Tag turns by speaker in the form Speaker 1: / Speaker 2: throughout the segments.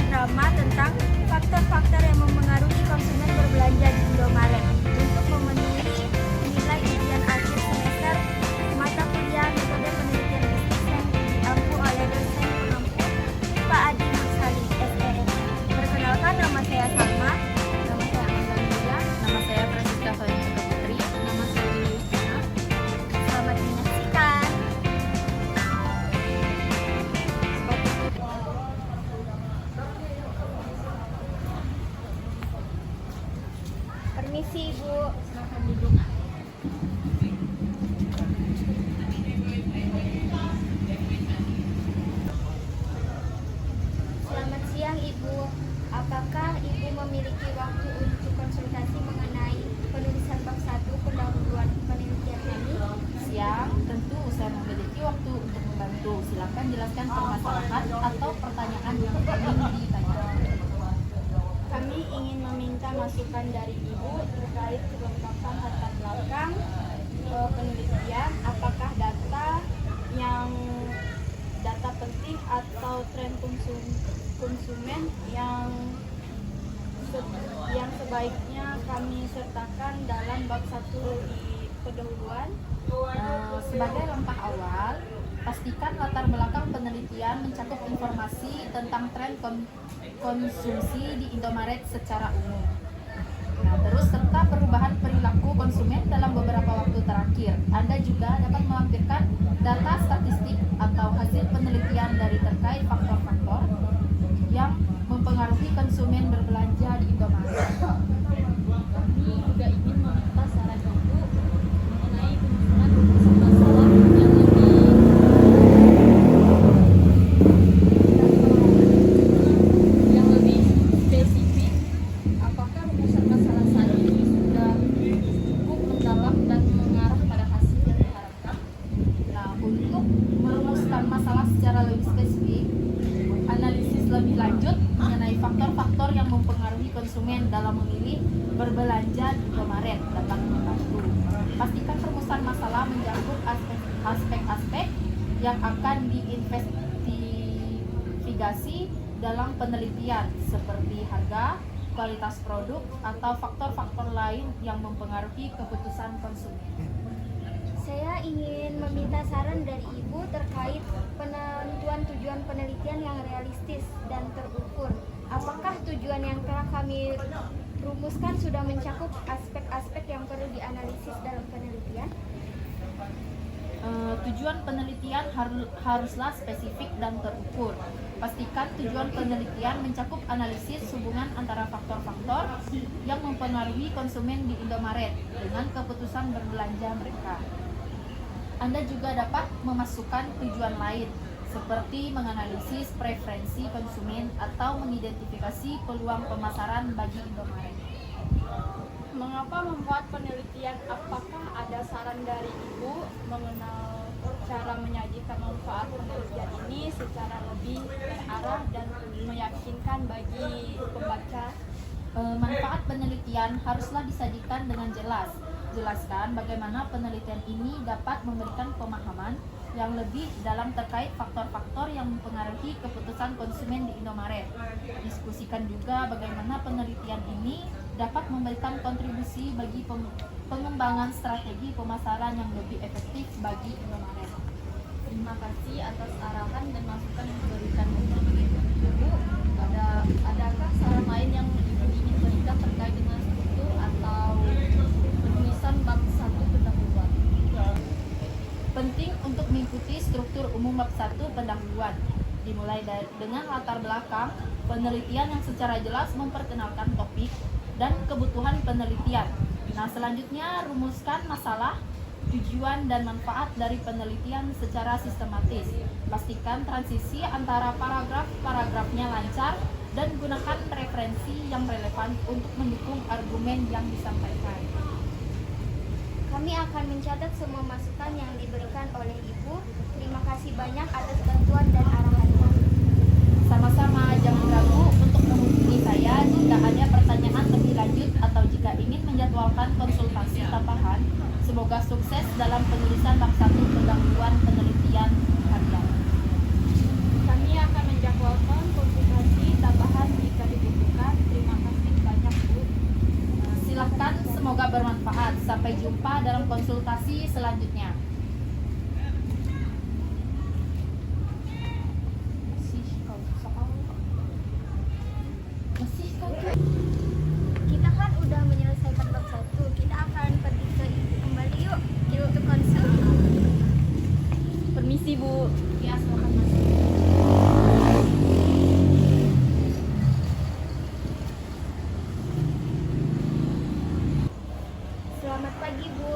Speaker 1: drama tentang faktor-faktor yang mempengaruhi konsumen berbelanja di Indomaret untuk memenuhi nilai ujian akhir semester mata kuliah metode penelitian bisnis yang diampu oleh dosen pengampu Pak Adi Marsali, SEM. Perkenalkan, nama saya Salma.
Speaker 2: Nama saya Amanda Mulia. Nama saya Francisca Valentina Putri. Nama saya Juliana.
Speaker 1: Selamat menyaksikan. Permisi, Ibu.
Speaker 2: Silakan duduk.
Speaker 1: Selamat siang, Ibu. Apakah Ibu memiliki waktu untuk konsultasi mengenai penulisan bab 1 pendahuluan penelitian ini?
Speaker 2: Siang, tentu saya memiliki waktu untuk membantu. Silakan jelaskan permasalahan atau pertanyaan yang ingin ditanyakan.
Speaker 1: Kami ingin meminta masukan dari Ibu terkait kelengkapan latar belakang penelitian. Apakah data penting atau tren konsumen yang sebaiknya kami sertakan dalam bab 1 di pendahuluan?
Speaker 2: Sebagai langkah awal, pastikan latar belakang penelitian mencakup informasi tentang tren konsumsi di Indomaret secara umum. Terus serta perubahan perilaku konsumen dalam beberapa waktu terakhir. Anda juga dapat melampirkan data statistik atau hasil penelitian dari terkait faktor-faktor yang mempengaruhi konsumen berbelanja di Indomaret.
Speaker 3: Kami juga ingin meminta saran Ibu mengenai penyusunan masalah yang lebih spesifik. Apakah rumusan masalah saat ini sudah cukup mendalam dan mengarah pada hasil yang diharapkan?
Speaker 2: Untuk merumuskan masalah secara lebih spesifik, analisis lebih lanjut mengenai faktor-faktor yang mempengaruhi konsumen dalam memilih berbelanja di Indomaret dapat membantu. Pastikan rumusan masalah mencakup aspek-aspek yang akan diinvestigasi dalam penelitian seperti harga, kualitas produk, atau faktor-faktor lain yang mempengaruhi keputusan konsumen.
Speaker 1: Saya ingin meminta saran dari Ibu terkait penentuan tujuan penelitian yang realistis dan terukur. Apakah tujuan yang telah kami rumuskan sudah mencakup aspek-aspek yang perlu dianalisis dalam penelitian?
Speaker 2: Tujuan penelitian haruslah spesifik dan terukur. Pastikan tujuan penelitian mencakup analisis hubungan antara faktor-faktor yang mempengaruhi konsumen di Indomaret dengan keputusan berbelanja mereka. Anda juga dapat memasukkan tujuan lain, seperti menganalisis preferensi konsumen atau mengidentifikasi peluang pemasaran bagi Indomaret.
Speaker 3: Mengapa membuat penelitian? Apakah ada saran dari Ibu mengenal cara menyajikan manfaat penelitian ini secara lebih terarah dan meyakinkan bagi pembaca?
Speaker 2: Manfaat penelitian haruslah disajikan dengan jelas. Jelaskan bagaimana penelitian ini dapat memberikan pemahaman yang lebih dalam terkait faktor-faktor yang mempengaruhi keputusan konsumen di Indomaret. Diskusikan juga bagaimana penelitian ini dapat memberikan kontribusi bagi pengembangan strategi pemasaran yang lebih efektif bagi Indomaret.
Speaker 3: Terima kasih atas arahan dan masukan yang diberikan Ibu. Adakah saran lain yang Ibu ingin berikan terkait dengan struktur atau penulisan bab 1 pendahuluan?
Speaker 2: Penting untuk mengikuti struktur umum bab 1 pendahuluan, dimulai dengan latar belakang penelitian yang secara jelas memperkenalkan topik dan kebutuhan penelitian. Selanjutnya rumuskan masalah, tujuan, dan manfaat dari penelitian secara sistematis. Pastikan transisi antara paragraf-paragrafnya lancar dan gunakan referensi yang relevan untuk mendukung argumen yang disampaikan.
Speaker 1: Kami akan mencatat semua masukan yang diberikan oleh Ibu. Terima kasih banyak atas bantuan dan arahannya.
Speaker 2: Sama-sama, jangan ragu untuk menghubungi saya jika ada pertanyaan lebih lanjut atau jika ingin menjadwalkan konsultasi tambahan. Semoga sukses dalam penulisan bab 1 pendahuluan penelitian Anda.
Speaker 3: Kami akan menjadwalkan konsultasi tambahan
Speaker 2: Silahkan, semoga bermanfaat. Sampai jumpa dalam konsultasi selanjutnya.
Speaker 1: Kita kan udah menyelesaikan bab 1. Kita akan pergi ke ibu kembali yuk. Kita untuk konsul.
Speaker 3: Permisi Bu.
Speaker 2: Ya, silakan masuk.
Speaker 1: Selamat pagi Bu.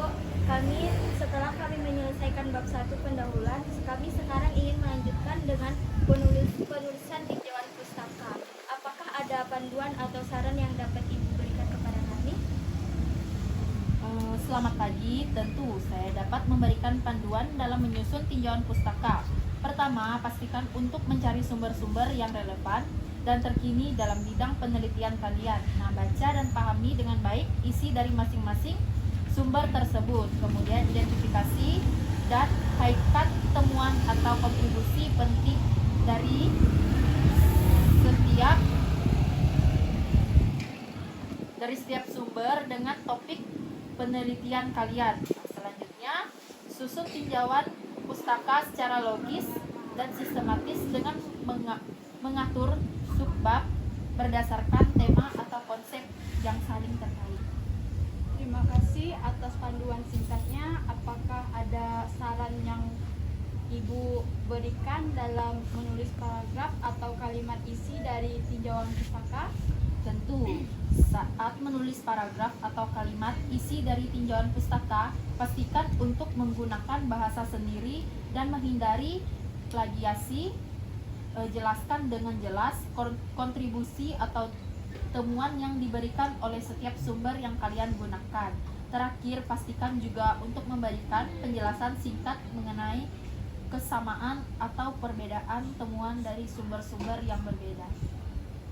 Speaker 1: Setelah kami menyelesaikan bab 1 pendahuluan, kami sekarang ingin melanjutkan dengan penulisan tinjauan pustaka. Apakah ada panduan atau saran yang dapat Ibu berikan kepada kami?
Speaker 2: Selamat pagi, tentu saya dapat memberikan panduan dalam menyusun tinjauan pustaka. Pertama, pastikan untuk mencari sumber-sumber yang relevan dan terkini dalam bidang penelitian kalian. Nah, baca dan pahami dengan baik isi dari masing-masing sumber tersebut. Kemudian identifikasi dan kaitkan temuan atau kontribusi penting dari setiap sumber dengan topik penelitian kalian. Selanjutnya, susun tinjauan pustaka secara logis dan sistematis dengan mengatur subbab berdasarkan tema atau konsep yang saling terkait.
Speaker 3: Terima kasih atas panduan singkatnya. Apakah ada saran yang Ibu berikan dalam menulis paragraf atau kalimat isi dari tinjauan pustaka?
Speaker 2: Tentu, saat menulis paragraf atau kalimat isi dari tinjauan pustaka, pastikan untuk menggunakan bahasa sendiri dan menghindari plagiasi. Jelaskan dengan jelas kontribusi atau temuan yang diberikan oleh setiap sumber yang kalian gunakan. Terakhir, pastikan juga untuk memberikan penjelasan singkat mengenai kesamaan atau perbedaan temuan dari sumber-sumber yang berbeda.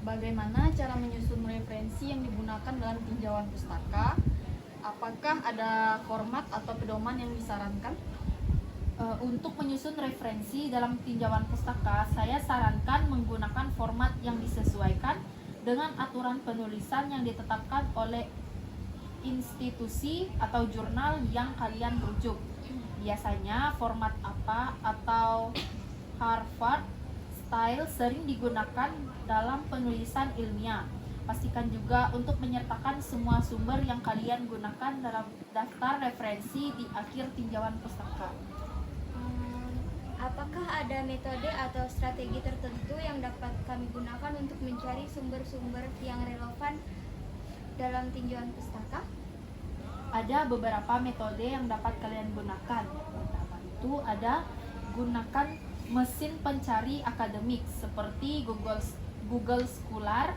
Speaker 4: Bagaimana cara menyusun referensi yang digunakan dalam tinjauan pustaka? Apakah ada format atau pedoman yang disarankan?
Speaker 2: Untuk menyusun referensi dalam tinjauan pustaka, saya sarankan menggunakan format yang disesuaikan dengan aturan penulisan yang ditetapkan oleh institusi atau jurnal yang kalian rujuk. Biasanya format APA atau Harvard Style sering digunakan dalam penulisan ilmiah. Pastikan juga untuk menyertakan semua sumber yang kalian gunakan dalam daftar referensi di akhir tinjauan pustaka.
Speaker 1: Apakah ada metode atau strategi tertentu yang dapat kami gunakan untuk mencari sumber-sumber yang relevan dalam tinjauan pustaka?
Speaker 2: Ada beberapa metode yang dapat kalian gunakan. Pertama itu ada gunakan mesin pencari akademik seperti Google Scholar,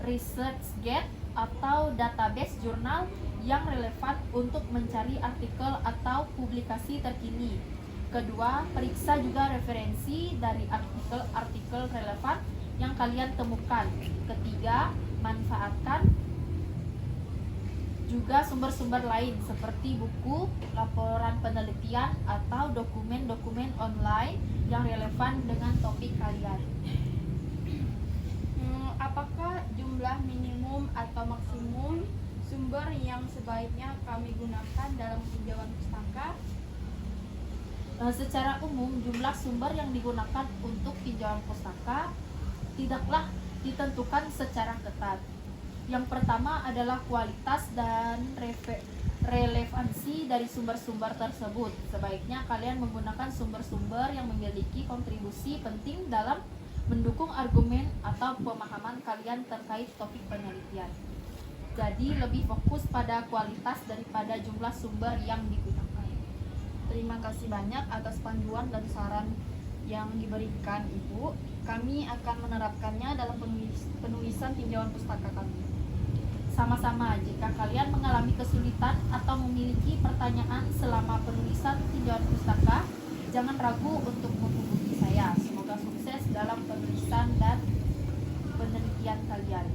Speaker 2: ResearchGate, atau database jurnal yang relevan untuk mencari artikel atau publikasi terkini. Kedua, periksa juga referensi dari artikel-artikel relevan yang kalian temukan. Ketiga, manfaatkan juga sumber-sumber lain seperti buku, laporan penelitian, atau dokumen-dokumen online yang relevan dengan topik kalian.
Speaker 3: Apakah jumlah minimum atau maksimum sumber yang sebaiknya kami gunakan dalam tinjauan pustaka?
Speaker 2: Secara umum, jumlah sumber yang digunakan untuk tinjauan pustaka tidaklah ditentukan secara ketat. Yang pertama adalah kualitas dan relevansi dari sumber-sumber tersebut. Sebaiknya kalian menggunakan sumber-sumber yang memiliki kontribusi penting dalam mendukung argumen atau pemahaman kalian terkait topik penelitian. Jadi lebih fokus pada kualitas daripada jumlah sumber yang digunakan.
Speaker 4: Terima kasih banyak atas panduan dan saran yang diberikan Ibu. Kami akan menerapkannya dalam penulisan tinjauan pustaka kami.
Speaker 2: Sama-sama, jika kalian mengalami kesulitan atau memiliki pertanyaan selama penulisan tinjauan pustaka, jangan ragu untuk menghubungi saya. Semoga sukses dalam penulisan dan penelitian kalian.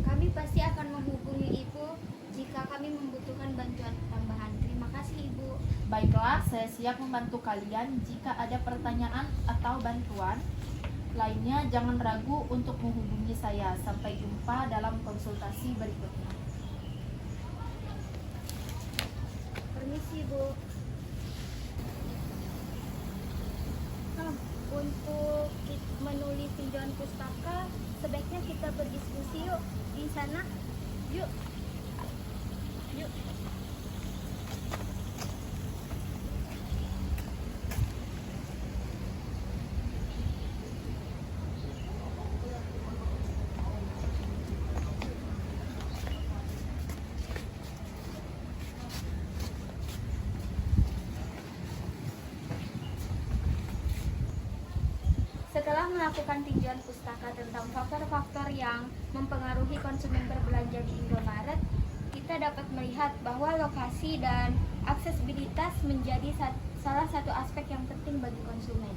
Speaker 1: Kami pasti akan menghubungi Ibu jika kami membutuhkan bantuan tambahan. Terima kasih Ibu.
Speaker 2: Baiklah, saya siap membantu kalian jika ada pertanyaan atau bantuan. lainnya, jangan ragu untuk menghubungi saya. Sampai jumpa dalam konsultasi berikutnya.
Speaker 1: Permisi, Bu. Untuk menulis tinjauan pustaka, sebaiknya kita berdiskusi yuk di sana. Yuk. Yuk. Setelah melakukan tinjauan pustaka tentang faktor-faktor yang mempengaruhi konsumen berbelanja di Indomaret, kita dapat melihat bahwa lokasi dan aksesibilitas menjadi salah satu aspek yang penting bagi konsumen.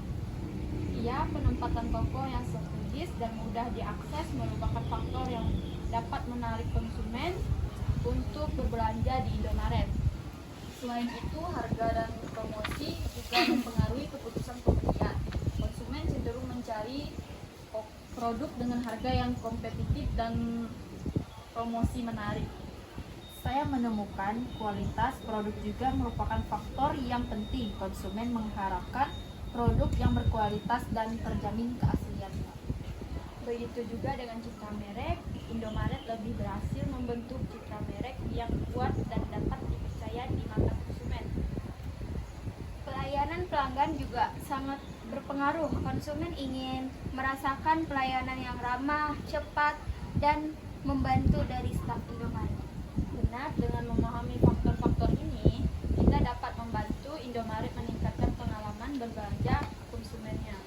Speaker 3: Ia penempatan toko yang strategis dan mudah diakses merupakan faktor yang dapat menarik konsumen untuk berbelanja di Indomaret. Selain itu, harga dan promosi juga mempengaruhi keputusan pembelian. Konsumen cenderung mencari produk dengan harga yang kompetitif dan promosi menarik.
Speaker 2: Saya menemukan kualitas produk juga merupakan faktor yang penting. Konsumen mengharapkan produk yang berkualitas dan terjamin keasliannya.
Speaker 3: Begitu juga dengan citra merek, Indomaret lebih berhasil membentuk citra merek yang kuat dan dapat dipercaya di mata konsumen.
Speaker 1: Pelayanan pelanggan juga sangat berpengaruh. Konsumen ingin merasakan pelayanan yang ramah, cepat, dan membantu dari staf Indomaret.
Speaker 3: Benar, dengan memahami faktor-faktor ini, kita dapat membantu Indomaret meningkatkan pengalaman berbelanja konsumennya.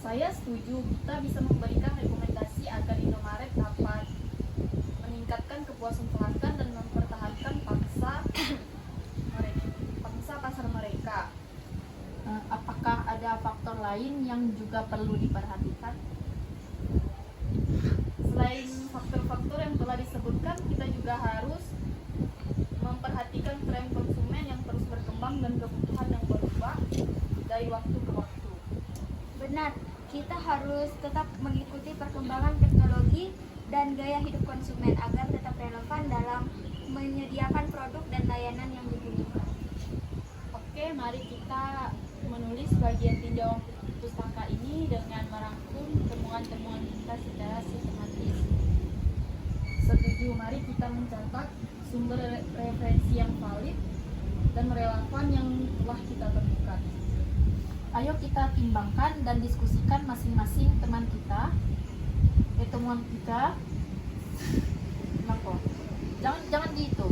Speaker 3: Saya setuju, kita bisa memberikan rekomendasi agar Indomaret dapat meningkatkan kepuasan pelanggan dan mempertahankan pangsa pasar mereka.
Speaker 2: Apakah ada faktor lain yang juga perlu diperhatikan?
Speaker 3: Selain faktor-faktor yang telah disebutkan, kita juga harus memperhatikan tren konsumen yang terus berkembang dan kebutuhan yang berubah dari waktu ke waktu.
Speaker 1: Benar, kita harus tetap mengikuti perkembangan teknologi dan gaya hidup konsumen agar tetap relevan dalam menyediakan produk dan layanan yang dibutuhkan.
Speaker 3: Oke, mari kita menulis bagian tinjauan pustaka ini dengan merangkum temuan-temuan kita secara sistematis. Setuju, mari kita mencatat sumber referensi yang valid dan relevan yang telah kita temukan.
Speaker 2: Ayo kita timbangkan dan diskusikan masing-masing teman kita, temuan kita. Kenapa? Jangan gitu.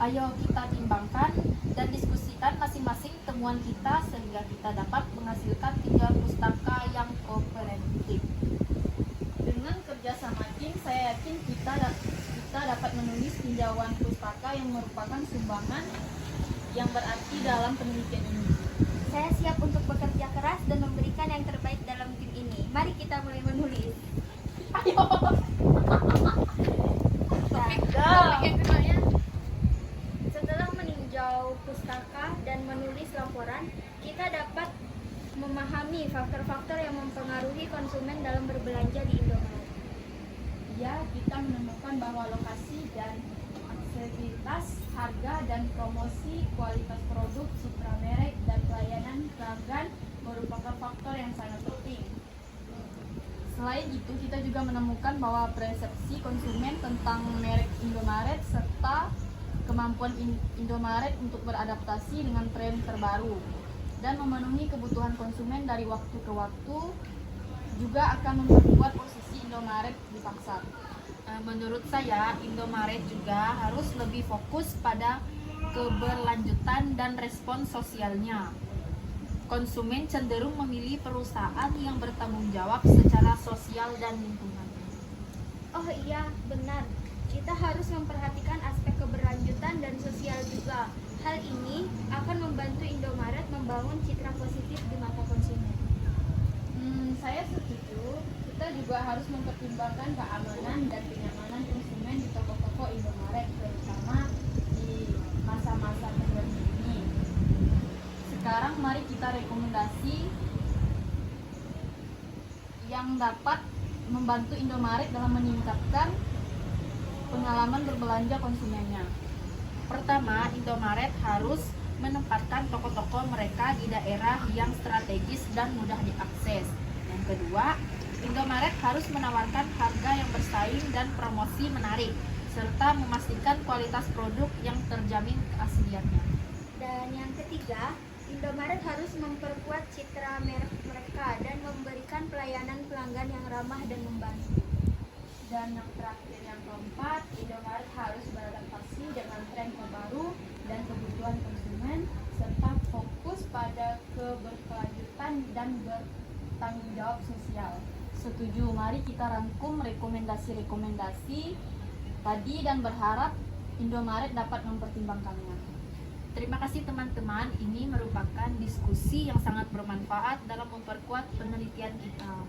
Speaker 2: Ayo kita timbangkan dan diskusikan masing-masing temuan kita sehingga kita dapat menghasilkan tinjauan pustaka yang komprehensif.
Speaker 3: Dengan kerjasama tim, saya yakin kita dapat menulis tinjauan pustaka yang merupakan sumbangan yang berarti dalam penelitian ini.
Speaker 1: Saya siap untuk bekerja keras dan memberikan yang terbaik dalam tim ini. Mari kita mulai menulis.
Speaker 2: Ayo.
Speaker 1: Setelah meninjau pustaka dan menulis laporan, kita dapat memahami faktor-faktor yang mempengaruhi konsumen dalam berbelanja di Indomaret.
Speaker 3: Ya, kita menemukan bahwa lokasi dan aksesibilitas, harga dan promosi, kualitas produk, citra merek, dan pelayanan pelanggan merupakan faktor yang sangat penting. Selain itu, kita juga menemukan bahwa persepsi konsumen tentang merek Indomaret serta kemampuan Indomaret untuk beradaptasi dengan tren terbaru dan memenuhi kebutuhan konsumen dari waktu ke waktu juga akan memperkuat posisi Indomaret di pasar. Menurut saya, Indomaret juga harus lebih fokus pada keberlanjutan dan respon sosialnya. Konsumen cenderung memilih perusahaan yang bertanggung jawab secara sosial dan lingkungan.
Speaker 1: Oh iya, benar. Kita harus memperhatikan aspek keberlanjutan dan sosial juga. Hal ini akan membantu Indomaret membangun citra positif di mata konsumen.
Speaker 3: Saya setuju. Kita juga harus mempertimbangkan keamanan dan kenyamanan konsumen di toko-toko Indomaret, terutama di masa-masa pandemi ini.
Speaker 4: Sekarang mari kita rekomendasi yang dapat membantu Indomaret dalam meningkatkan pengalaman berbelanja konsumennya.
Speaker 2: Pertama, Indomaret harus menempatkan toko-toko mereka di daerah yang strategis dan mudah diakses. Yang kedua, Indomaret harus menawarkan harga yang bersaing dan promosi menarik, serta memastikan kualitas produk yang terjamin keasliannya.
Speaker 1: Dan yang ketiga, Indomaret harus memperkuat citra merek mereka dan memberikan pelayanan pelanggan yang ramah dan membantu.
Speaker 3: Dan yang terakhir, yang keempat, Indomaret harus beradaptasi dengan tren terbaru dan kebutuhan konsumen serta fokus pada keberkelanjutan dan bertanggung jawab sosial.
Speaker 4: Setuju, mari kita rangkum rekomendasi-rekomendasi tadi dan berharap Indomaret dapat mempertimbangkannya.
Speaker 2: Terima kasih teman-teman, ini merupakan diskusi yang sangat bermanfaat dalam memperkuat penelitian kita.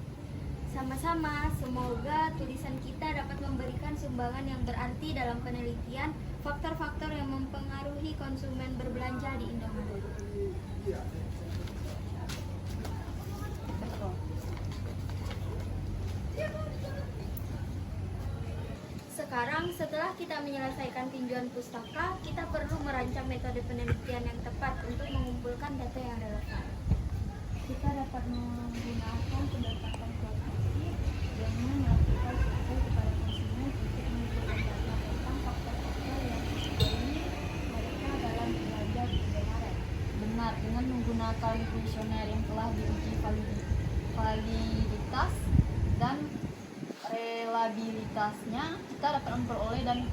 Speaker 1: Sama-sama, semoga tulisan kita dapat memberikan sumbangan yang berarti dalam penelitian faktor-faktor yang mempengaruhi konsumen berbelanja di Indomaret.
Speaker 4: Betul.
Speaker 1: Sekarang, setelah kita menyelesaikan tinjauan pustaka, kita perlu merancang metode penelitian yang tepat untuk mengumpulkan data yang relevan.
Speaker 3: Kita dapat menggunakan pendekatan kualitatif dengan melakukan survei kepada konsumen untuk mengumpulkan data tentang faktor-faktor yang mempengaruhi mereka dalam belanja di Indomaret.
Speaker 4: Benar, dengan menggunakan kuesioner yang telah diuji validitas dan reliabilitasnya, kita dapat memperoleh dan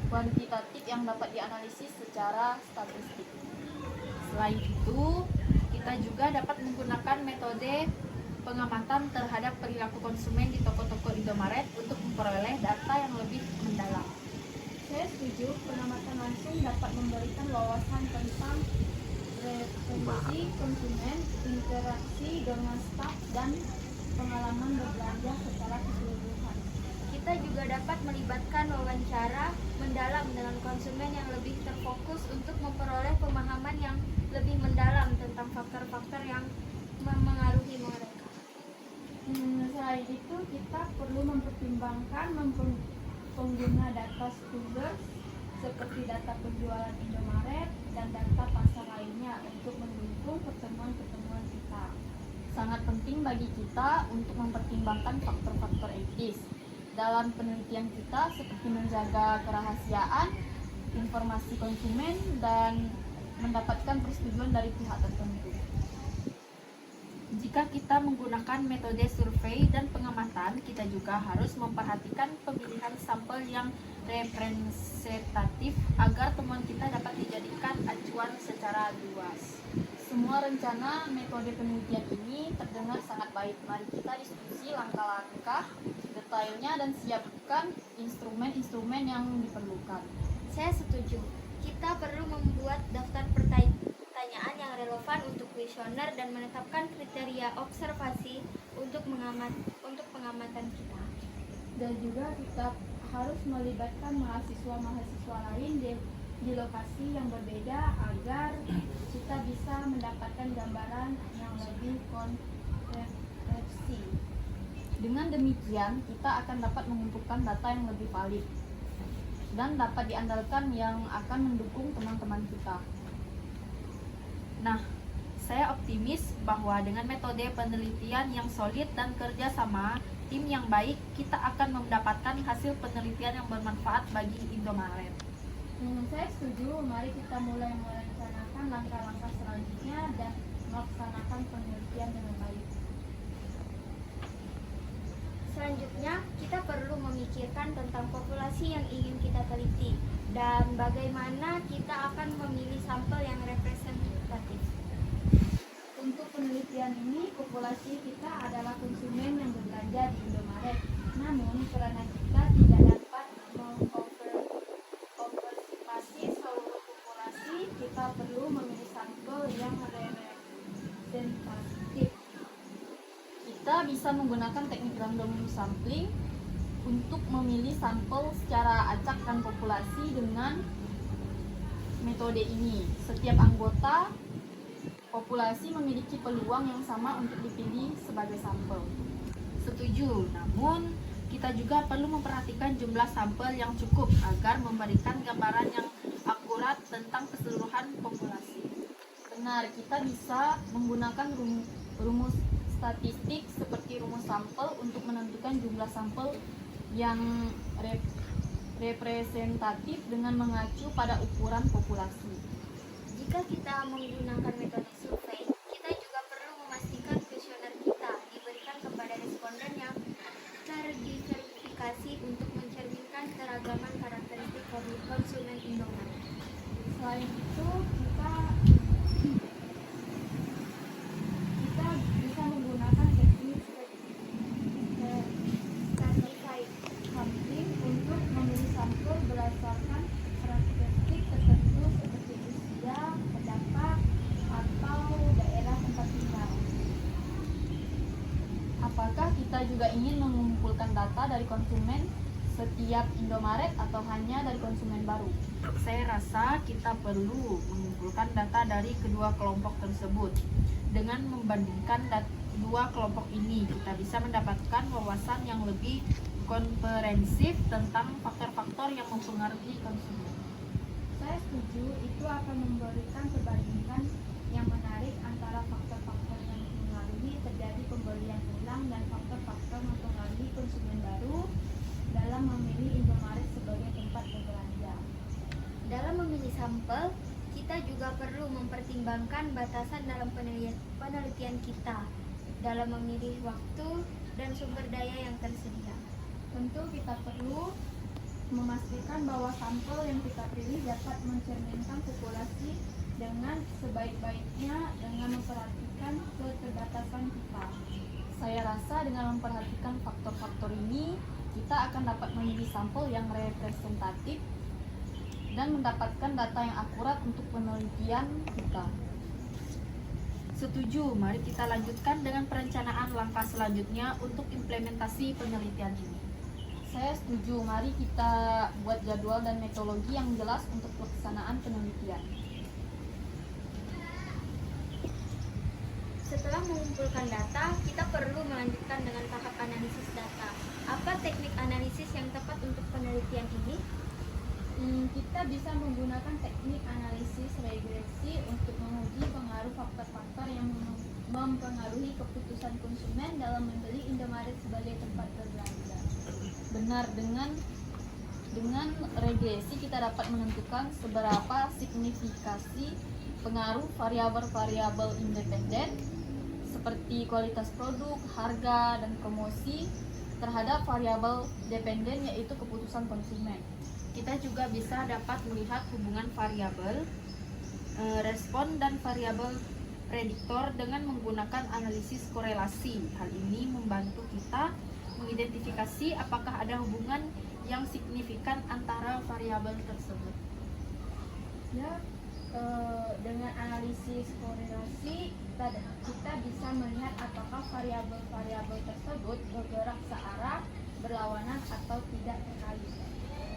Speaker 4: kuantitatif yang dapat dianalisis secara statistik.
Speaker 2: Selain itu, kita juga dapat menggunakan metode pengamatan terhadap perilaku konsumen di toko-toko Indomaret untuk memperoleh data yang lebih mendalam.
Speaker 3: Saya setuju, pengamatan langsung dapat memberikan wawasan tentang preferensi konsumen, interaksi dengan staf, dan pengalaman berbelanja secara keseluruhan.
Speaker 1: Kita juga dapat melibatkan wawancara mendalam dengan konsumen yang lebih terfokus untuk memperoleh pemahaman yang lebih mendalam tentang faktor-faktor yang memengaruhi mereka.
Speaker 3: Selain itu, kita perlu mempertimbangkan pengguna data Stubers seperti data penjualan Indomaret dan data pasar lainnya untuk mendukung pertemuan-pertemuan kita.
Speaker 4: Sangat penting bagi kita untuk mempertimbangkan faktor-faktor etis dalam penelitian kita, seperti menjaga kerahasiaan informasi konsumen dan mendapatkan persetujuan dari pihak tertentu.
Speaker 2: Jika kita menggunakan metode survei dan pengamatan, kita juga harus memperhatikan pemilihan sampel yang representatif agar temuan kita dapat dijadikan acuan secara luas.
Speaker 4: Semua rencana metode penelitian ini terdengar sangat baik. Mari kita diskusi langkah-langkah detailnya dan siapkan instrumen-instrumen yang diperlukan.
Speaker 1: Saya setuju. Kita perlu membuat daftar pertanyaan yang relevan untuk kuesioner dan menetapkan kriteria observasi untuk pengamatan kita.
Speaker 3: Dan juga kita harus melibatkan mahasiswa-mahasiswa lain di lokasi yang berbeda agar kita bisa mendapatkan gambaran yang lebih komprehensif.
Speaker 4: Dengan demikian, kita akan dapat mengumpulkan data yang lebih valid dan dapat diandalkan yang akan mendukung teman-teman kita.
Speaker 2: Nah, saya optimis bahwa dengan metode penelitian yang solid dan kerjasama tim yang baik, kita akan mendapatkan hasil penelitian yang bermanfaat bagi Indomaret.
Speaker 3: Saya setuju, mari kita mulai merencanakan langkah-langkah selanjutnya dan melaksanakan penelitian dengan baik.
Speaker 1: Selanjutnya, kita perlu memikirkan tentang populasi yang ingin kita teliti dan bagaimana kita akan memilih sampel yang representatif.
Speaker 3: Untuk penelitian ini, populasi kita adalah konsumen yang berbelanja di Indomaret. Namun, karena kita tidak dapat mengobservasi seluruh populasi, kita perlu memilih sampel yang representatif.
Speaker 4: Kita bisa menggunakan teknik random sampling untuk memilih sampel secara acak dan populasi. Dengan metode ini, setiap anggota populasi memiliki peluang yang sama untuk dipilih sebagai sampel.
Speaker 2: Setuju, namun kita juga perlu memperhatikan jumlah sampel yang cukup agar memberikan gambaran yang akurat tentang keseluruhan populasi.
Speaker 4: Benar, kita bisa menggunakan rumus statistik seperti rumus sampel untuk menentukan jumlah sampel yang representatif dengan mengacu pada ukuran populasi.
Speaker 1: Jika kita menggunakan metode survei, kita juga perlu memastikan kuesioner kita diberikan kepada responden yang terverifikasi untuk mencerminkan keragaman karakteristik konsumen Indomaret.
Speaker 4: Selain itu, kita bisa menggunakan teknik
Speaker 1: Stratified
Speaker 4: sampling untuk memilih sampel berdasarkan karakteristik tertentu seperti usia, pendapat, atau daerah tempat tinggal. Apakah kita juga ingin mengumpulkan data dari konsumen setiap Indomaret atau hanya dari konsumen baru?
Speaker 2: Saya rasa kita perlu mengumpulkan data dari kedua kelompok tersebut. Dengan membandingkan dua kelompok ini, kita bisa mendapatkan wawasan yang lebih komprehensif tentang faktor-faktor yang mempengaruhi konsumen.
Speaker 3: Saya setuju, itu akan memberikan perbandingan yang menarik antara faktor-faktor yang mempengaruhi terjadi pembelian ulang dan faktor-faktor mempengaruhi konsumen baru dalam memilih Indomaret sebagai tempat berbelanja.
Speaker 1: Dalam memilih sampel, kita juga perlu mempertimbangkan batasan dalam penelitian kita dalam memilih waktu dan sumber daya yang tersedia.
Speaker 4: Tentu kita perlu memastikan bahwa sampel yang kita pilih dapat mencerminkan populasi dengan sebaik-baiknya dengan memperhatikan keterbatasan kita. Saya rasa dengan memperhatikan faktor-faktor ini, kita akan dapat memilih sampel yang representatif dan mendapatkan data yang akurat untuk penelitian kita.
Speaker 2: Setuju, mari kita lanjutkan dengan perencanaan langkah selanjutnya untuk implementasi penelitian ini.
Speaker 4: Saya setuju, mari kita buat jadwal dan metodologi yang jelas untuk pelaksanaan penelitian.
Speaker 1: Setelah mengumpulkan data, kita perlu melanjutkan dengan tahap analisis data. Apa teknik analisis yang tepat untuk penelitian ini?
Speaker 4: Kita bisa menggunakan teknik analisis regresi untuk menguji pengaruh faktor-faktor yang mempengaruhi keputusan konsumen dalam membeli Indomaret sebagai tempat berbelanja. Benar, dengan regresi kita dapat menentukan seberapa signifikasi pengaruh variabel-variabel independen seperti kualitas produk, harga, dan promosi terhadap variabel dependen yaitu keputusan konsumen.
Speaker 2: Kita juga bisa dapat melihat hubungan variabel, respon, dan variabel prediktor dengan menggunakan analisis korelasi. Hal ini membantu kita mengidentifikasi apakah ada hubungan yang signifikan antara variabel tersebut.
Speaker 3: Ya, dengan analisis korelasi kita bisa melihat apakah variabel-variabel tersebut bergerak searah, berlawanan, atau tidak terkait.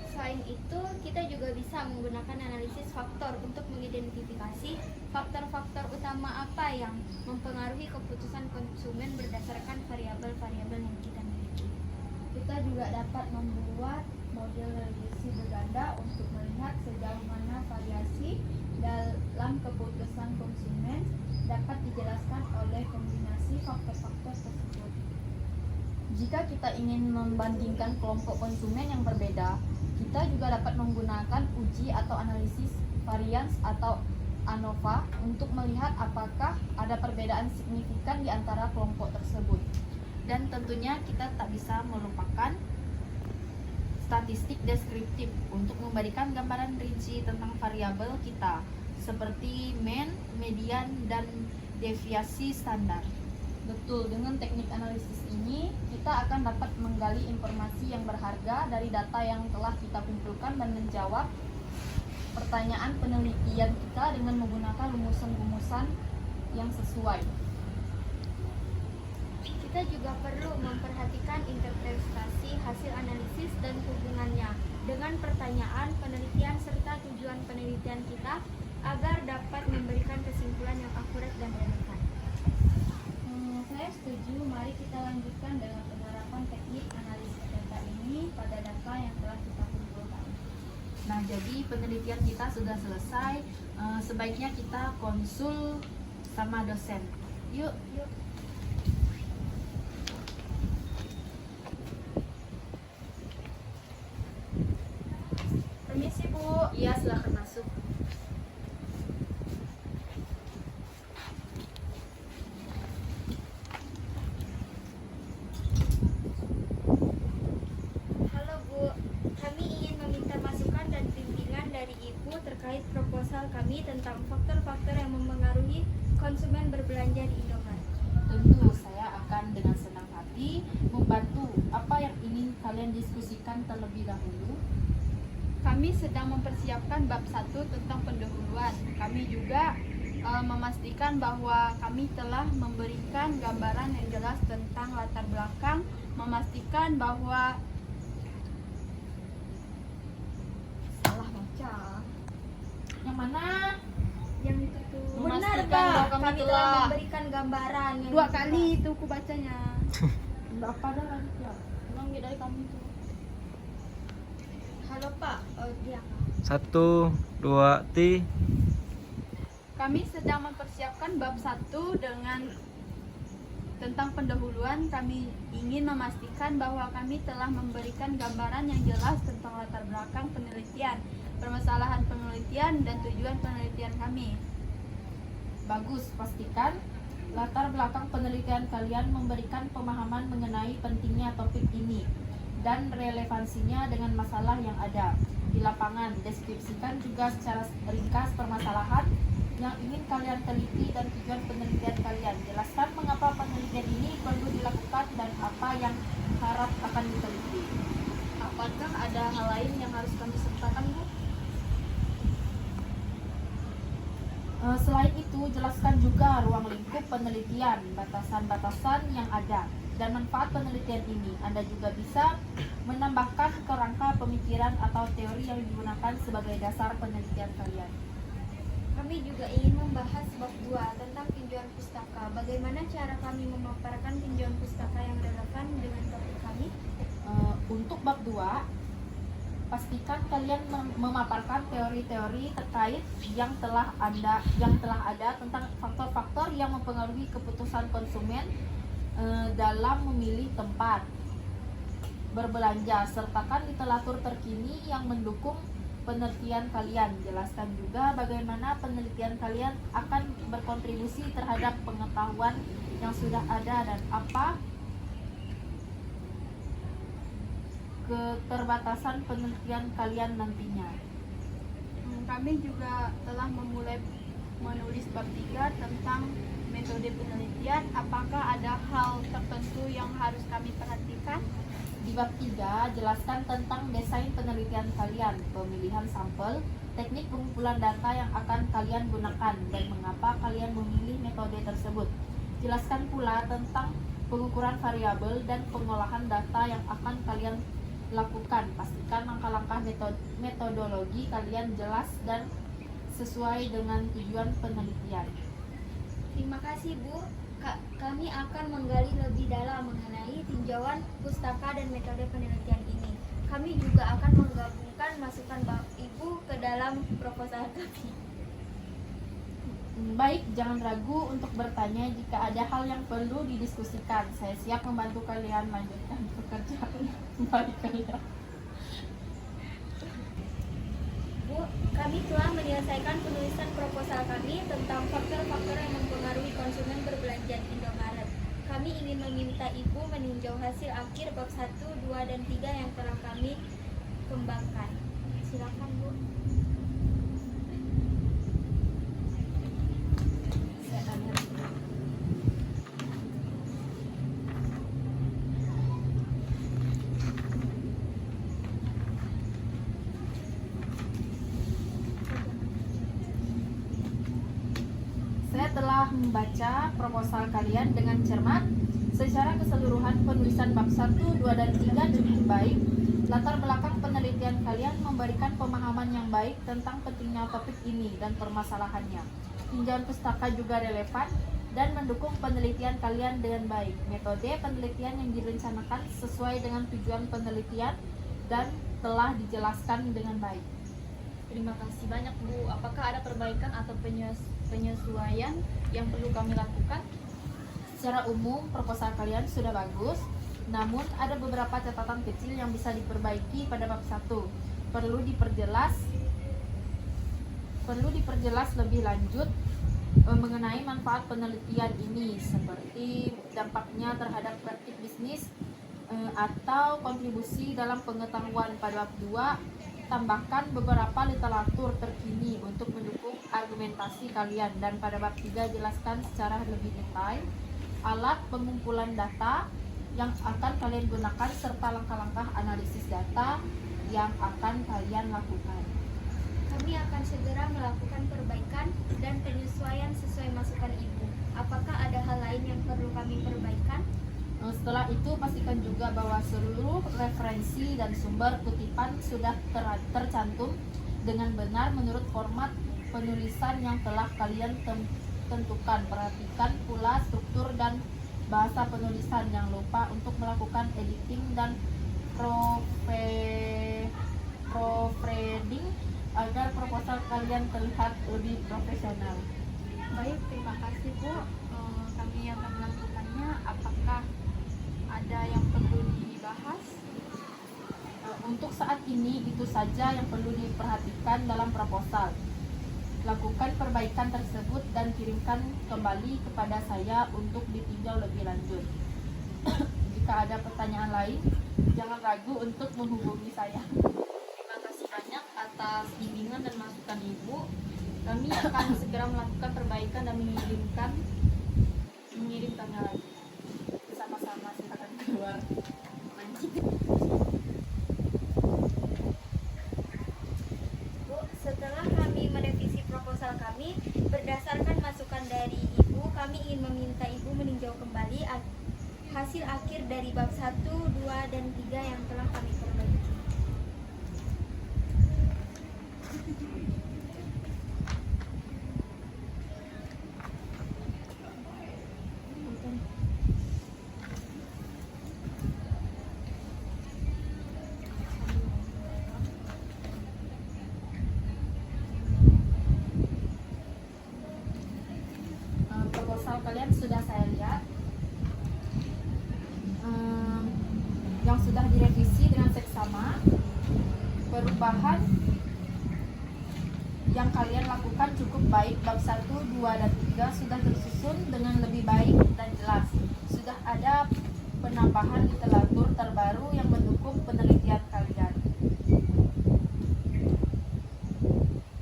Speaker 1: Selain itu, kita juga bisa menggunakan analisis faktor untuk mengidentifikasi faktor-faktor utama apa yang mempengaruhi keputusan konsumen berdasarkan variabel-variabel yang kita miliki.
Speaker 4: Kita juga dapat membuat model regresi berganda untuk melihat sejauh mana variasi dalam keputusan konsumen dapat dijelaskan oleh kombinasi faktor-faktor tersebut. Jika kita ingin membandingkan kelompok konsumen yang berbeda, kita juga dapat menggunakan uji atau analisis varians atau ANOVA untuk melihat apakah ada perbedaan signifikan di antara kelompok tersebut.
Speaker 2: Dan tentunya kita tak bisa melupakan statistik deskriptif untuk memberikan gambaran rinci tentang variabel kita seperti mean, median, dan deviasi standar.
Speaker 4: Betul, dengan teknik analisis ini kita akan dapat menggali informasi yang berharga dari data yang telah kita kumpulkan dan menjawab pertanyaan penelitian kita dengan menggunakan rumusan-rumusan yang sesuai.
Speaker 1: Kita juga perlu memperhatikan interpretasi hasil analisis dan hubungannya dengan pertanyaan penelitian serta tujuan penelitian kita agar dapat memberikan kesimpulan yang akurat dan relevan.
Speaker 4: Saya setuju, mari kita lanjutkan dengan penerapan teknik analisis data ini pada data yang telah kita kumpulkan.
Speaker 2: Nah, jadi penelitian kita sudah selesai. Sebaiknya kita konsul sama dosen. Yuk.
Speaker 1: Permisi Bu.
Speaker 2: Iya, silakan masuk.
Speaker 1: Halo Bu, kami ingin meminta masukan dan bimbingan dari Ibu terkait proposal kami tentang faktor-faktor yang mempengaruhi konsumen berbelanja di Indomaret.
Speaker 2: Tentu saya akan dengan senang hati membantu. Apa yang ingin kalian diskusikan terlebih dahulu?
Speaker 3: Kami sedang mempersiapkan bab 1 tentang pendahuluan. Kami juga memastikan bahwa kami telah memberikan gambaran yang jelas tentang latar belakang, memastikan bahwa salah baca.
Speaker 2: Yang mana?
Speaker 1: Yang itu tuh.
Speaker 3: Memastikan
Speaker 1: Benar,
Speaker 3: bahwa
Speaker 1: Kak.
Speaker 3: kami
Speaker 1: Kami telah
Speaker 3: telah
Speaker 1: memberikan gambaran yang
Speaker 3: 2 kali itu ku bacanya.
Speaker 2: Berapa dah lagi ya?
Speaker 3: Ulang dari kami itu.
Speaker 1: Halo Pak, dia Kak.
Speaker 5: 1, 2, ti.
Speaker 3: Kami sedang mempersiapkan bab 1 dengan tentang pendahuluan. Kami ingin memastikan bahwa kami telah memberikan gambaran yang jelas tentang latar belakang penelitian, permasalahan penelitian, dan tujuan penelitian kami.
Speaker 2: Bagus, pastikan latar belakang penelitian kalian memberikan pemahaman mengenai pentingnya topik ini dan relevansinya dengan masalah yang ada di lapangan. Deskripsikan juga secara ringkas permasalahan yang ingin kalian teliti dan tujuan penelitian kalian. Jelaskan mengapa penelitian ini perlu dilakukan dan apa yang harap akan diteliti.
Speaker 3: Apakah ada hal lain yang harus kami sertakan, Bu?
Speaker 2: Selain itu, jelaskan juga ruang lingkup penelitian, batasan-batasan yang ada, dan manfaat penelitian ini. Anda juga bisa menambahkan kerangka pemikiran atau teori yang digunakan sebagai dasar penelitian kalian.
Speaker 1: Kami juga ingin membahas bab 2 tentang tinjauan pustaka. Bagaimana cara kami memaparkan tinjauan pustaka yang relevan dengan topik kami?
Speaker 2: Untuk bab 2, pastikan kalian memaparkan teori-teori terkait yang telah ada tentang faktor-faktor yang mempengaruhi keputusan konsumen dalam memilih tempat berbelanja. Sertakan literatur terkini yang mendukung penelitian kalian. Jelaskan juga bagaimana penelitian kalian akan berkontribusi terhadap pengetahuan yang sudah ada dan apa keterbatasan penelitian kalian nantinya.
Speaker 3: Kami juga telah memulai menulis bab 3 tentang metode penelitian. Apakah ada hal tertentu yang harus kami perhatikan?
Speaker 2: Di bab 3, jelaskan tentang desain penelitian kalian, pemilihan sampel, teknik pengumpulan data yang akan kalian gunakan, dan mengapa kalian memilih metode tersebut. Jelaskan pula tentang pengukuran variabel dan pengolahan data yang akan kalian lakukan. Pastikan langkah-langkah metodologi kalian jelas dan sesuai dengan tujuan penelitian.
Speaker 1: Terima kasih Bu. Kami akan menggali lebih dalam mengenai tinjauan pustaka dan metode penelitian ini. Kami juga akan menggabungkan masukan Ibu ke dalam proposal kami.
Speaker 2: Baik, jangan ragu untuk bertanya jika ada hal yang perlu didiskusikan. Saya siap membantu kalian melanjutkan pekerjaan baik kalian.
Speaker 1: Bu, kami telah menyelesaikan penulisan proposal kami tentang faktor-faktor yang mempengaruhi konsumen berbelanja di Indomaret. Kami ingin meminta Ibu meninjau hasil akhir bab 1, 2, dan 3 yang telah kami kembangkan. Silakan Bu.
Speaker 2: Saya telah membaca proposal kalian dengan cermat. Secara keseluruhan penulisan bab 1, 2, dan 3 cukup baik. Latar belakang penelitian penelitian kalian memberikan pemahaman yang baik tentang pentingnya topik ini dan permasalahannya. Tinjauan pustaka juga relevan dan mendukung penelitian kalian dengan baik. Metode penelitian yang direncanakan sesuai dengan tujuan penelitian dan telah dijelaskan dengan baik.
Speaker 4: Terima kasih banyak Bu. Apakah ada perbaikan atau penyesuaian yang perlu kami lakukan?
Speaker 2: Secara umum, proposal kalian sudah bagus, namun ada beberapa catatan kecil yang bisa diperbaiki pada bab 1. Perlu diperjelas lebih lanjut mengenai manfaat penelitian ini, seperti dampaknya terhadap praktik bisnis atau kontribusi dalam pengetahuan. Pada bab 2, tambahkan beberapa literatur terkini untuk mendukung argumentasi kalian, dan pada bab 3 jelaskan secara lebih detail alat pengumpulan data yang akan kalian gunakan serta langkah-langkah analisis data yang akan kalian lakukan.
Speaker 1: Kami akan segera melakukan perbaikan dan penyesuaian sesuai masukan Ibu. Apakah ada hal lain yang perlu kami perbaikan?
Speaker 2: Setelah itu, pastikan juga bahwa seluruh referensi dan sumber kutipan sudah tercantum dengan benar menurut format penulisan yang telah kalian tentukan. Perhatikan pula struktur dan bahasa penulisan. Jangan lupa untuk melakukan editing dan proofreading agar proposal kalian terlihat lebih profesional.
Speaker 3: Baik, terima kasih Bu. Kami akan melakukannya. Apakah ada yang perlu dibahas?
Speaker 2: Untuk saat ini itu saja yang perlu diperhatikan dalam proposal. Lakukan perbaikan tersebut dan kirimkan kembali kepada saya untuk ditinjau lebih lanjut. Jika ada pertanyaan lain, jangan ragu untuk menghubungi saya.
Speaker 4: Terima kasih banyak atas bimbingan dan masukan Ibu. Kami akan segera melakukan perbaikan dan mengirimkannya lagi. Sama-sama, silakan keluar.
Speaker 1: Bu, setelah kami merevisi proposal kami, berdasarkan masukan dari Ibu, kami ingin meminta Ibu meninjau kembali hasil akhir dari bab 1, 2, dan 3 yang telah kami perbaiki.
Speaker 2: Proposal kalian sudah saya lihat, yang sudah direvisi dengan seksama. Perubahan yang kalian lakukan cukup baik. Bab 1, 2, dan 3 sudah tersusun dengan lebih baik dan jelas. Sudah ada penambahan literatur terbaru yang mendukung penelitian kalian.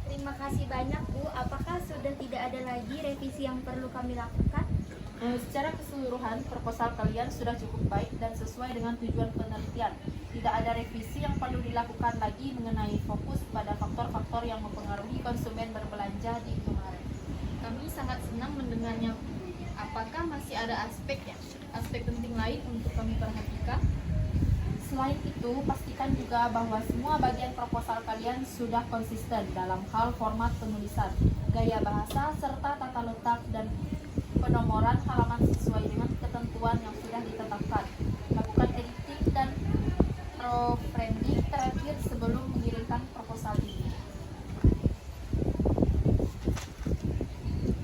Speaker 1: Terima kasih banyak Bu. Apakah sudah tidak ada lagi revisi yang perlu kami lakukan?
Speaker 2: Secara keseluruhan, proposal kalian sudah cukup baik dan sesuai dengan tujuan penelitian. Tidak ada revisi yang perlu dilakukan lagi mengenai fokus pada faktor-faktor yang mempengaruhi konsumen berbelanja di Indomaret.
Speaker 4: Kami sangat senang mendengarnya. Apakah masih ada aspek penting lain untuk kami perhatikan?
Speaker 2: Selain itu, pastikan juga bahwa semua bagian proposal kalian sudah konsisten dalam hal format penulisan, gaya bahasa, serta tata letak dan penomoran halaman sesuai dengan ketentuan yang sudah ditetapkan. Lakukan editing dan proofreading terakhir sebelum mengirimkan proposal ini.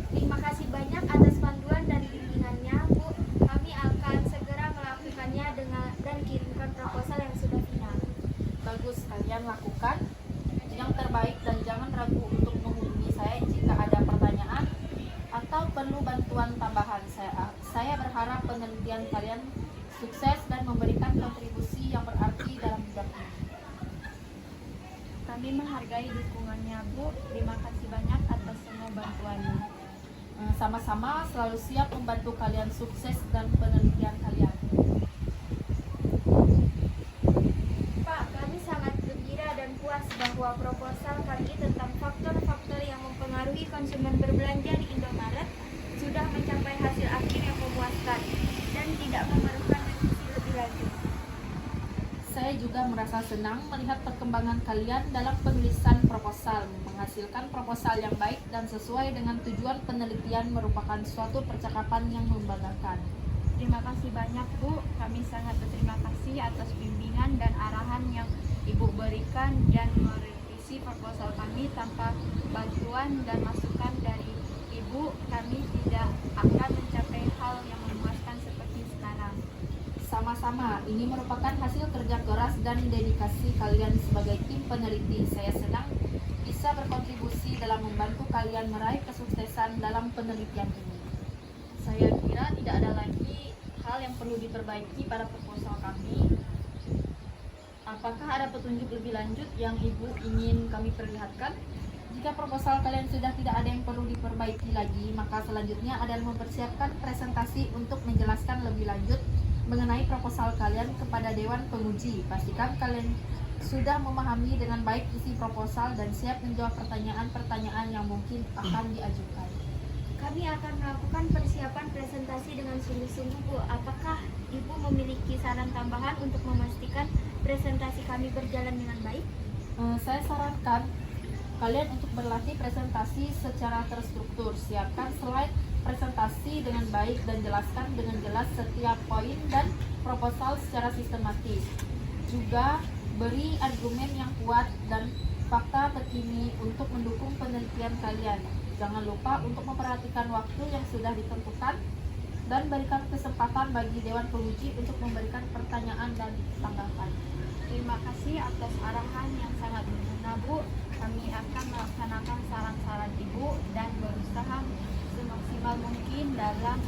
Speaker 1: Terima kasih banyak atas panduan dan bimbingannya Bu. Kami akan segera melakukannya dan kirimkan proposal yang sudah final.
Speaker 2: Bagus, kalian lakukan yang terbaik dan jangan ragu untuk menghubungi saya jika ada pertanyaan atau perlu bantuan tambahan. Saya berharap penelitian kalian sukses dan memberikan kontribusi yang berarti dalam bidang ini.
Speaker 3: Kami menghargai dukungannya Bu. Terima kasih banyak atas semua bantuannya.
Speaker 2: Sama-sama, selalu siap membantu kalian sukses dan penelitian kalian.
Speaker 1: Pak, kami sangat gembira dan puas bahwa proposal kami tentang faktor-faktor yang mempengaruhi konsumen berbelanja di Indomaret sudah mencapai hasil akhir yang memuaskan dan tidak memerlukan revisi lebih lanjut.
Speaker 2: Saya juga merasa merasa senang melihat perkembangan kalian dalam penulisan proposal. Menghasilkan proposal yang baik dan sesuai dengan tujuan penelitian merupakan suatu percakapan yang membanggakan.
Speaker 3: Terima kasih banyak Bu, kami sangat berterima kasih atas bimbingan dan arahan yang Ibu berikan dan merevisi proposal kami. Tanpa bantuan dan masukan dari Ibu, kami tidak akan mencapai hal yang memuaskan seperti sekarang.
Speaker 2: Sama-sama, ini merupakan hasil kerja keras dan dedikasi kalian sebagai tim peneliti. Saya senang bisa berkontribusi dalam membantu kalian meraih kesuksesan dalam penelitian ini.
Speaker 4: Saya kira tidak ada lagi hal yang perlu diperbaiki pada proposal kami. Apakah ada petunjuk lebih lanjut yang Ibu ingin kami perlihatkan?
Speaker 2: Jika proposal kalian sudah tidak ada yang perlu diperbaiki lagi, maka selanjutnya adalah mempersiapkan presentasi untuk menjelaskan lebih lanjut mengenai proposal kalian kepada Dewan Penguji. Pastikan kalian sudah memahami dengan baik isi proposal dan siap menjawab pertanyaan-pertanyaan yang mungkin akan diajukan.
Speaker 1: Kami akan melakukan persiapan presentasi dengan sungguh-sungguh, Bu. Apakah Ibu memiliki saran tambahan untuk memastikan presentasi kami berjalan dengan baik?
Speaker 2: Saya sarankan kalian untuk berlatih presentasi secara terstruktur. Siapkan slide presentasi dengan baik dan jelaskan dengan jelas setiap poin dan proposal secara sistematis. Juga beri argumen yang kuat dan fakta terkini untuk mendukung penelitian kalian. Jangan lupa untuk memperhatikan waktu yang sudah ditentukan dan berikan kesempatan bagi Dewan Penguji untuk memberikan pertanyaan dan tanggapan.
Speaker 3: Terima kasih atas arahan yang sangat berguna Bu. Kami akan melaksanakan saran-saran Ibu dan berusaha semaksimal mungkin dalam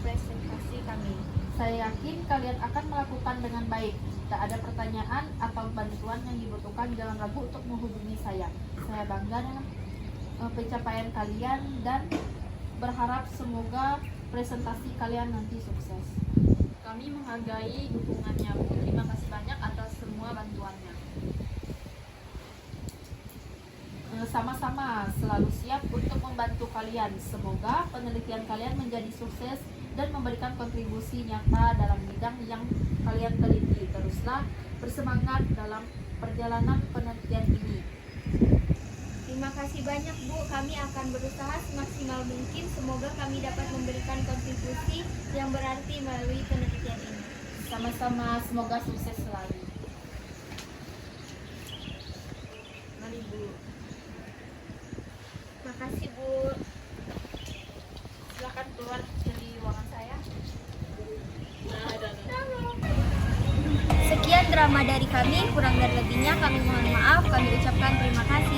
Speaker 3: presentasi kami.
Speaker 2: Saya yakin kalian akan melakukan dengan baik. Jika ada pertanyaan atau bantuan yang dibutuhkan, jangan ragu untuk menghubungi saya. Saya bangga dengan pencapaian kalian dan berharap semoga presentasi kalian nanti sukses.
Speaker 4: Kami menghargai dukungannya Bu. Terima kasih banyak atas semua bantuannya.
Speaker 2: Sama-sama, selalu siap untuk membantu kalian. Semoga penelitian kalian menjadi sukses dan memberikan kontribusi nyata dalam bidang yang kalian teliti. Teruslah bersemangat dalam perjalanan penelitian ini.
Speaker 1: Terima kasih banyak, Bu. Kami akan berusaha semaksimal mungkin. Semoga kami dapat memberikan kontribusi yang berarti melalui penelitian ini.
Speaker 2: Sama-sama, semoga sukses selalu.
Speaker 3: Mari Bu.
Speaker 1: Terima kasih, Bu.
Speaker 3: Silakan keluar dari ruangan saya.
Speaker 1: Sekian drama dari kami, kurang dan lebihnya kami mohon maaf. Kami ucapkan terima kasih.